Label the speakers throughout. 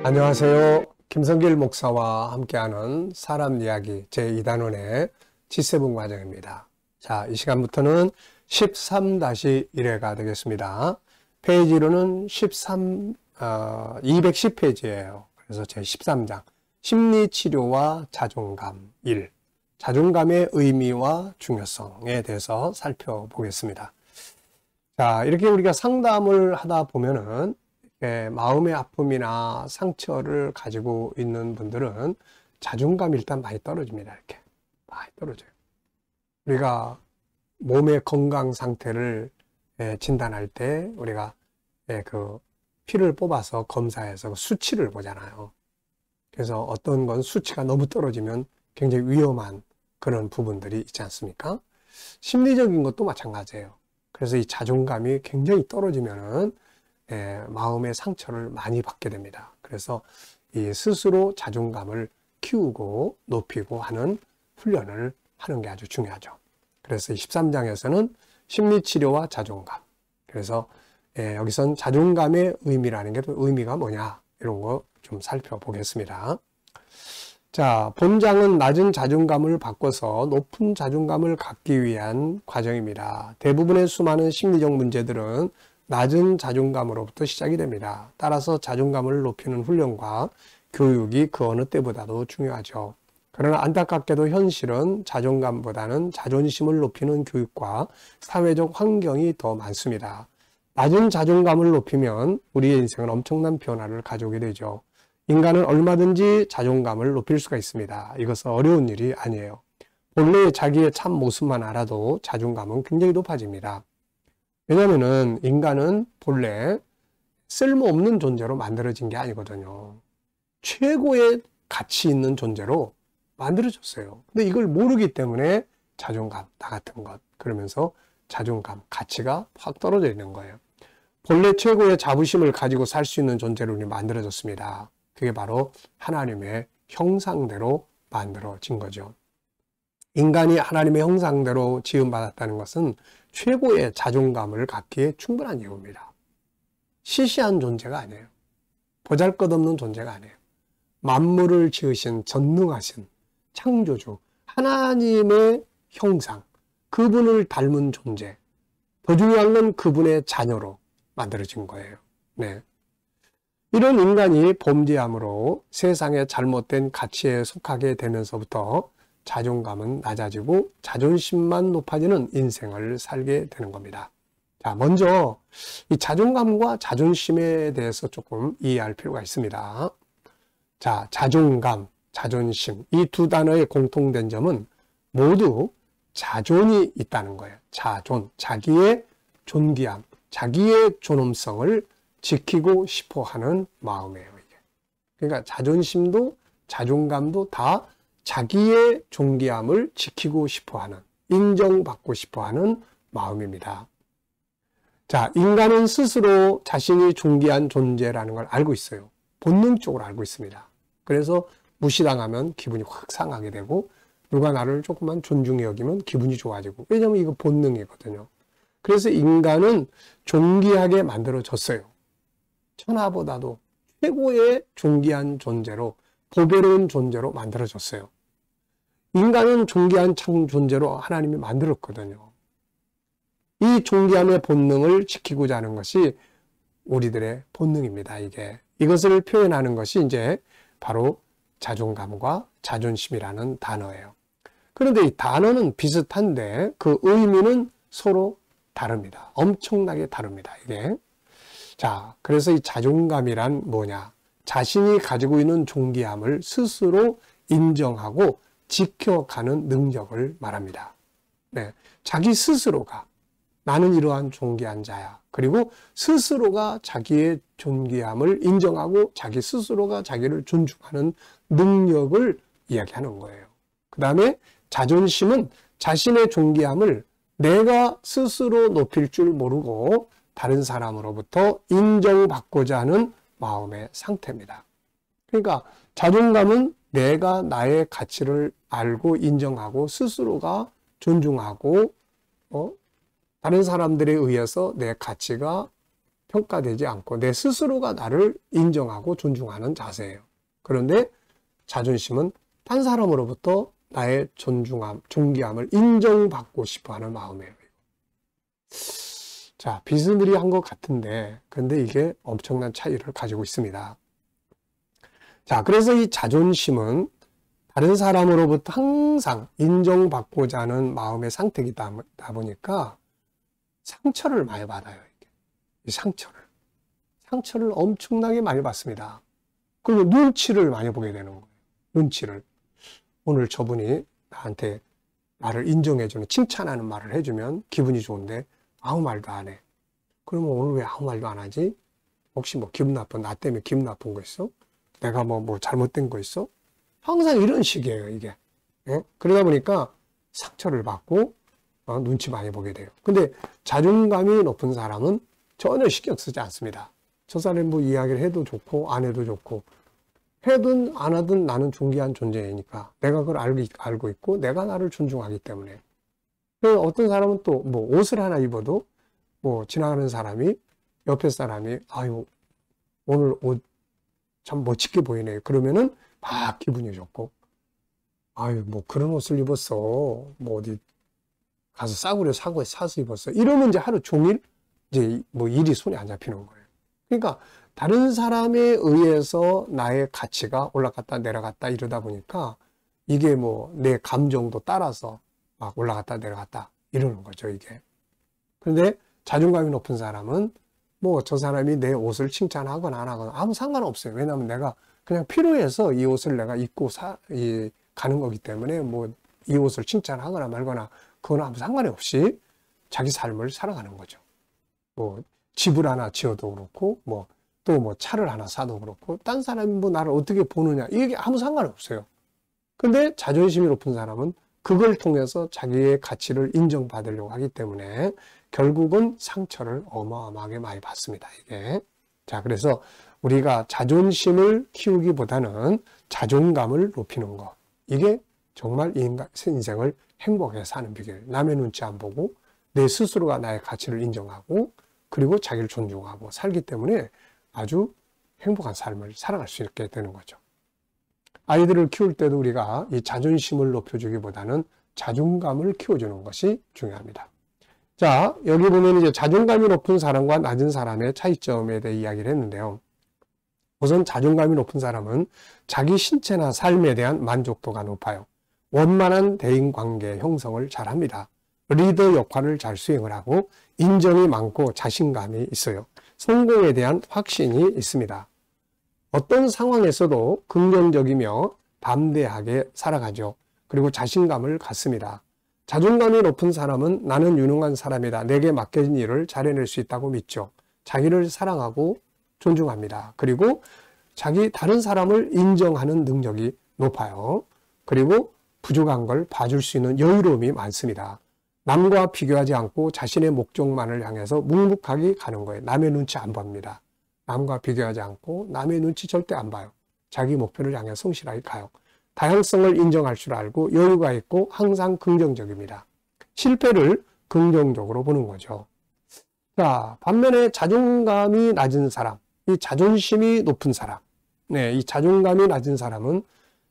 Speaker 1: 안녕하세요. 김성길 목사와 함께하는 사람 이야기 제2단원의 G7 과정입니다. 자, 이 시간부터는 13-1회가 되겠습니다. 페이지로는 210페이지예요. 그래서 제 13장 심리치료와 자존감 1, 자존감의 의미와 중요성에 대해서 살펴보겠습니다. 자, 이렇게 우리가 상담을 하다 보면은 마음의 아픔이나 상처를 가지고 있는 분들은 자존감이 일단 많이 떨어집니다. 이렇게 많이 떨어져요. 우리가 몸의 건강 상태를 진단할 때 우리가 그 피를 뽑아서 검사해서 수치를 보잖아요. 그래서 어떤 건 수치가 너무 떨어지면 굉장히 위험한 그런 부분들이 있지 않습니까? 심리적인 것도 마찬가지예요. 그래서 이 자존감이 굉장히 떨어지면은 마음의 상처를 많이 받게 됩니다. 그래서 이 스스로 자존감을 키우고 높이고 하는 훈련을 하는 게 아주 중요하죠. 그래서 13장에서는 심리치료와 자존감. 그래서 여기선 자존감의 의미라는 게 의미가 뭐냐 이런 거 좀 살펴보겠습니다. 자, 본장은 낮은 자존감을 바꿔서 높은 자존감을 갖기 위한 과정입니다. 대부분의 수많은 심리적 문제들은 낮은 자존감으로부터 시작이 됩니다. 따라서 자존감을 높이는 훈련과 교육이 그 어느 때보다도 중요하죠. 그러나 안타깝게도 현실은 자존감보다는 자존심을 높이는 교육과 사회적 환경이 더 많습니다. 낮은 자존감을 높이면 우리의 인생은 엄청난 변화를 가져오게 되죠. 인간은 얼마든지 자존감을 높일 수가 있습니다. 이것은 어려운 일이 아니에요. 본래 자기의 참 모습만 알아도 자존감은 굉장히 높아집니다. 왜냐하면 인간은 본래 쓸모없는 존재로 만들어진 게 아니거든요. 최고의 가치 있는 존재로 만들어졌어요. 근데 이걸 모르기 때문에 자존감, 나 같은 것, 그러면서 자존감, 가치가 확 떨어져 있는 거예요. 본래 최고의 자부심을 가지고 살 수 있는 존재로 만들어졌습니다. 그게 바로 하나님의 형상대로 만들어진 거죠. 인간이 하나님의 형상대로 지음받았다는 것은 최고의 자존감을 갖기에 충분한 이유입니다. 시시한 존재가 아니에요. 보잘것없는 존재가 아니에요. 만물을 지으신 전능하신 창조주 하나님의 형상, 그분을 닮은 존재, 더 중요한 건 그분의 자녀로 만들어진 거예요. 네. 이런 인간이 범죄함으로 세상의 잘못된 가치에 속하게 되면서부터 자존감은 낮아지고 자존심만 높아지는 인생을 살게 되는 겁니다. 자, 먼저 이 자존감과 자존심에 대해서 조금 이해할 필요가 있습니다. 자, 자존감, 자존심, 이 두 단어의 공통된 점은 모두 자존이 있다는 거예요. 자존, 자기의 존귀함, 자기의 존엄성을 지키고 싶어 하는 마음이에요, 이게. 그러니까 자존심도 자존감도 다 자기의 존귀함을 지키고 싶어 하는, 인정받고 싶어 하는 마음입니다. 자, 인간은 스스로 자신이 존귀한 존재라는 걸 알고 있어요. 본능적으로 알고 있습니다. 그래서 무시당하면 기분이 확 상하게 되고, 누가 나를 조금만 존중히 여기면 기분이 좋아지고, 왜냐하면 이거 본능이거든요. 그래서 인간은 존귀하게 만들어졌어요. 천하보다도 최고의 존귀한 존재로, 보배로운 존재로 만들어졌어요. 인간은 존귀한 존재로 하나님이 만들었거든요. 이 존귀함의 본능을 지키고자 하는 것이 우리들의 본능입니다. 이것을 표현하는 것이 이제 바로 자존감과 자존심이라는 단어예요. 그런데 이 단어는 비슷한데 그 의미는 서로 다릅니다. 엄청나게 다릅니다. 자, 그래서 이 자존감이란 뭐냐? 자신이 가지고 있는 존귀함을 스스로 인정하고 지켜가는 능력을 말합니다. 네, 자기 스스로가 나는 이러한 존귀한 자야. 그리고 스스로가 자기의 존귀함을 인정하고 자기 스스로가 자기를 존중하는 능력을 이야기하는 거예요. 그 다음에 자존심은 자신의 존귀함을 내가 스스로 높일 줄 모르고 다른 사람으로부터 인정받고자 하는 마음의 상태입니다. 그러니까 자존감은 내가 나의 가치를 알고 인정하고 스스로가 존중하고 다른 사람들에 의해서 내 가치가 평가되지 않고 내 스스로가 나를 인정하고 존중하는 자세예요. 그런데 자존심은 딴 사람으로부터 나의 존중함, 존귀함을 인정받고 싶어하는 마음이에요. 자, 비스무리한 것 같은데 근데 이게 엄청난 차이를 가지고 있습니다. 자, 그래서 이 자존심은 다른 사람으로부터 항상 인정받고자 하는 마음의 상태이다 보니까 상처를 많이 받아요. 이 상처를 엄청나게 많이 받습니다. 그리고 눈치를 많이 보게 되는 거예요. 눈치를. 오늘 저분이 나한테 나를 인정해주는, 칭찬하는 말을 해주면 기분이 좋은데 아무 말도 안 해. 그러면 오늘 왜 아무 말도 안 하지? 혹시 뭐 기분 나쁜, 나 때문에 기분 나쁜 거 있어? 내가 뭐 잘못된 거 있어? 항상 이런 식이에요, 이게. 예? 그러다 보니까 상처를 받고 눈치 많이 보게 돼요. 근데 자존감이 높은 사람은 전혀 신경 쓰지 않습니다. 저 사람이 뭐 이야기를 해도 좋고 안 해도 좋고 해든 안 하든 나는 존귀한 존재이니까 내가 그걸 알고 있고 내가 나를 존중하기 때문에. 어떤 사람은 또 뭐 옷을 하나 입어도 뭐 지나가는 사람이 옆에 사람이 아유 오늘 옷 참 멋지게 보이네 그러면은 막 기분이 좋고 아유 뭐 그런 옷을 입었어 뭐 어디 가서 싸구려 사서 입었어 이러면 이제 하루 종일 이제 뭐 일이 손에 안 잡히는 거예요. 그러니까 다른 사람에 의해서 나의 가치가 올라갔다 내려갔다 이러다 보니까 이게 뭐 내 감정도 따라서 막 올라갔다 내려갔다 이러는 거죠, 이게. 그런데 자존감이 높은 사람은 뭐 저 사람이 내 옷을 칭찬하거나 안 하거나 아무 상관없어요. 왜냐하면 내가 그냥 필요해서 이 옷을 내가 입고 가는 거기 때문에 뭐 이 옷을 칭찬하거나 말거나 그건 아무 상관이 없이 자기 삶을 살아가는 거죠. 뭐 집을 하나 지어도 그렇고 뭐 또 뭐 차를 하나 사도 그렇고 딴 사람이 뭐 나를 어떻게 보느냐 이게 아무 상관이 없어요. 근데 자존심이 높은 사람은 그걸 통해서 자기의 가치를 인정받으려고 하기 때문에 결국은 상처를 어마어마하게 많이 받습니다, 이게. 자, 그래서 우리가 자존심을 키우기보다는 자존감을 높이는 것. 이게 정말 인생을 행복하게 사는 비결. 남의 눈치 안 보고 내 스스로가 나의 가치를 인정하고 그리고 자기를 존중하고 살기 때문에 아주 행복한 삶을 살아갈 수 있게 되는 거죠. 아이들을 키울 때도 우리가 이 자존심을 높여주기보다는 자존감을 키워주는 것이 중요합니다. 자, 여기 보면 이제 자존감이 높은 사람과 낮은 사람의 차이점에 대해 이야기를 했는데요. 우선 자존감이 높은 사람은 자기 신체나 삶에 대한 만족도가 높아요. 원만한 대인관계 형성을 잘합니다. 리더 역할을 잘 수행을 하고 인정이 많고 자신감이 있어요. 성공에 대한 확신이 있습니다. 어떤 상황에서도 긍정적이며 담대하게 살아가죠. 그리고 자신감을 갖습니다. 자존감이 높은 사람은 나는 유능한 사람이다. 내게 맡겨진 일을 잘해낼 수 있다고 믿죠. 자기를 사랑하고 존중합니다. 그리고 다른 사람을 인정하는 능력이 높아요. 그리고 부족한 걸 봐줄 수 있는 여유로움이 많습니다. 남과 비교하지 않고 자신의 목적만을 향해서 묵묵하게 가는 거예요. 남의 눈치 안 봅니다. 남과 비교하지 않고 남의 눈치 절대 안 봐요. 자기 목표를 향해 성실하게 가요. 다양성을 인정할 줄 알고 여유가 있고 항상 긍정적입니다. 실패를 긍정적으로 보는 거죠. 자, 반면에 자존감이 낮은 사람, 이 자존심이 높은 사람, 이 자존감이 낮은 사람은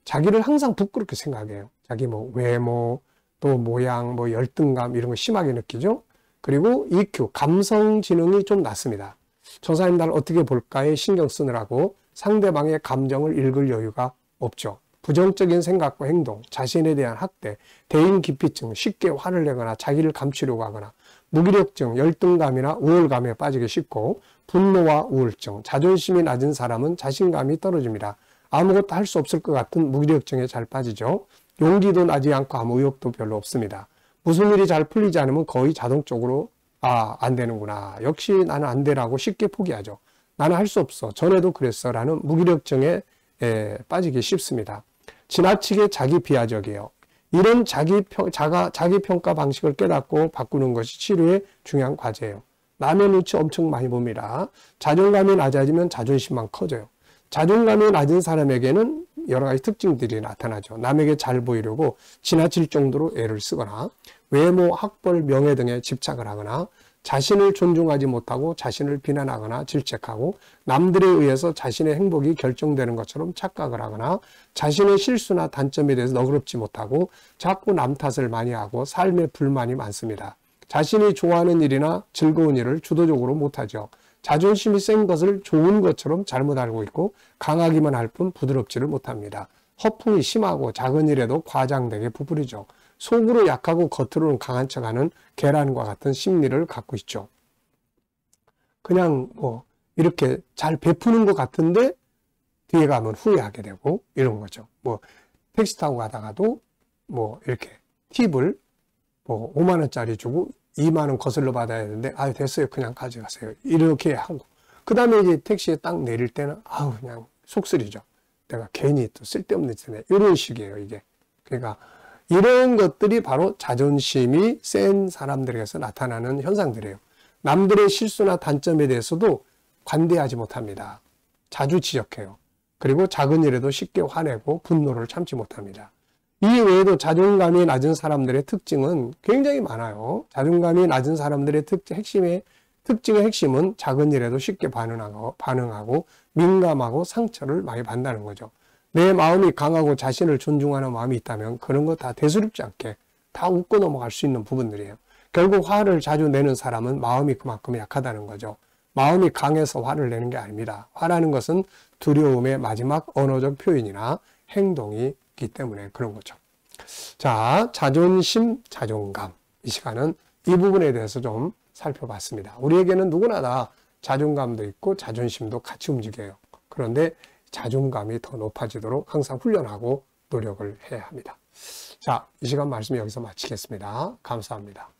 Speaker 1: 자기를 항상 부끄럽게 생각해요. 자기 뭐 외모, 또 모양, 뭐 열등감 이런 거 심하게 느끼죠. 그리고 EQ, 감성 지능이 좀 낮습니다. 저 사람이 나를 어떻게 볼까에 신경 쓰느라고 상대방의 감정을 읽을 여유가 없죠. 부정적인 생각과 행동, 자신에 대한 학대, 대인기피증, 쉽게 화를 내거나 자기를 감추려고 하거나 무기력증, 열등감이나 우월감에 빠지기 쉽고 분노와 우울증, 자존심이 낮은 사람은 자신감이 떨어집니다. 아무것도 할 수 없을 것 같은 무기력증에 잘 빠지죠. 용기도 나지 않고 아무 의욕도 별로 없습니다. 무슨 일이 잘 풀리지 않으면 거의 자동적으로 안 되는구나. 역시 나는 안 되라고 쉽게 포기하죠. 나는 할 수 없어. 전에도 그랬어. 라는 무기력증에 빠지기 쉽습니다. 지나치게 자기 비하적이에요. 이런 자기 평가 방식을 깨닫고 바꾸는 것이 치료의 중요한 과제예요. 남의 눈치 엄청 많이 봅니다. 자존감이 낮아지면 자존심만 커져요. 자존감이 낮은 사람에게는 여러 가지 특징들이 나타나죠. 남에게 잘 보이려고 지나칠 정도로 애를 쓰거나 외모, 학벌, 명예 등에 집착을 하거나 자신을 존중하지 못하고 자신을 비난하거나 질책하고 남들에 의해서 자신의 행복이 결정되는 것처럼 착각을 하거나 자신의 실수나 단점에 대해서 너그럽지 못하고 자꾸 남 탓을 많이 하고 삶에 불만이 많습니다. 자신이 좋아하는 일이나 즐거운 일을 주도적으로 못하죠. 자존심이 센 것을 좋은 것처럼 잘못 알고 있고 강하기만 할 뿐 부드럽지를 못합니다. 허풍이 심하고 작은 일에도 과장되게 부풀리죠. 속으로 약하고 겉으로는 강한 척하는 계란과 같은 심리를 갖고 있죠. 그냥 뭐 이렇게 잘 베푸는 것 같은데 뒤에 가면 후회하게 되고 이런 거죠. 뭐 택시 타고 가다가도 뭐 이렇게 팁을 뭐 5만 원짜리 주고 2만 원 거슬러 받아야 되는데 아유 됐어요 그냥 가져가세요 이렇게 하고 그 다음에 이제 택시에 딱 내릴 때는 아우 그냥 속쓰리죠. 내가 괜히 또 쓸데없는 짓을 해 이런 식이에요 이게. 그러니까 이런 것들이 바로 자존심이 센 사람들에게서 나타나는 현상들이에요. 남들의 실수나 단점에 대해서도 관대하지 못합니다. 자주 지적해요. 그리고 작은 일에도 쉽게 화내고 분노를 참지 못합니다. 이 외에도 자존감이 낮은 사람들의 특징은 굉장히 많아요. 자존감이 낮은 사람들의 특징의 핵심은 작은 일에도 쉽게 반응하고 민감하고 상처를 많이 받는다는 거죠. 내 마음이 강하고 자신을 존중하는 마음이 있다면 그런 거 다 대수롭지 않게 다 웃고 넘어갈 수 있는 부분들이에요. 결국 화를 자주 내는 사람은 마음이 그만큼 약하다는 거죠. 마음이 강해서 화를 내는 게 아닙니다. 화라는 것은 두려움의 마지막 언어적 표현이나 행동이기 때문에 그런 거죠. 자, 자존심, 자존감. 이 시간은 이 부분에 대해서 좀 살펴봤습니다. 우리에게는 누구나 다 자존감도 있고 자존심도 같이 움직여요. 그런데 자존감이 더 높아지도록 항상 훈련하고 노력을 해야 합니다. 자, 이 시간 말씀 여기서 마치겠습니다. 감사합니다.